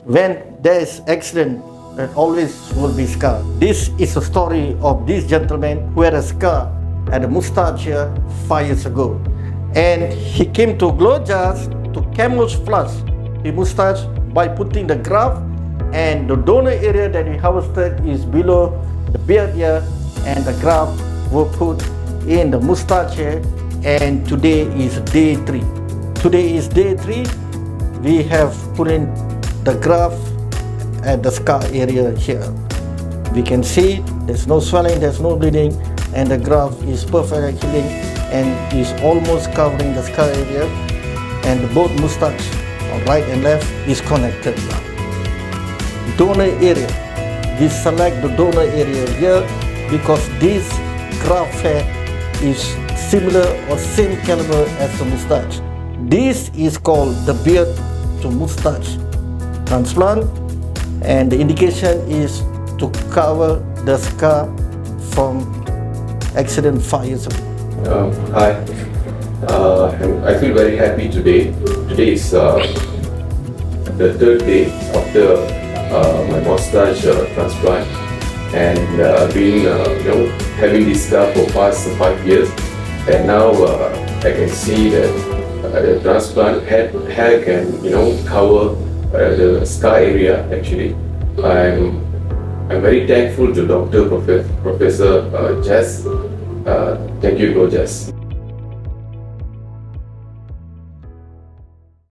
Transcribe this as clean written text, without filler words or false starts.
When there is accident, there always will be scar. This is a story of this gentleman who had a scar at the Mustache here 5 years ago. And he came to Glomac to camouflage the mustache by putting the graft, and the donor area that we harvested is below the beard here, and the graft were put in the mustache here, and today is day 3. Today is day 3. We have put in the graft at the scar area here. We can see there's no swelling, there's no bleeding, and the graft is perfectly healing and is almost covering the scar area, and both mustache on right and left is connected now. Donor area. We select the donor area here because this graft hair is similar or same caliber as the mustache. This is called the beard to mustache transplant, and the indication is to cover the scar from accident 5 years ago. Hi, I feel very happy today. Today is the 3rd day after my mustache transplant, and been having this scar for past 5 years, and now I can see that the transplant hair can cover the scar area. Actually, I'm very thankful to Professor Jess. Thank you, Jess.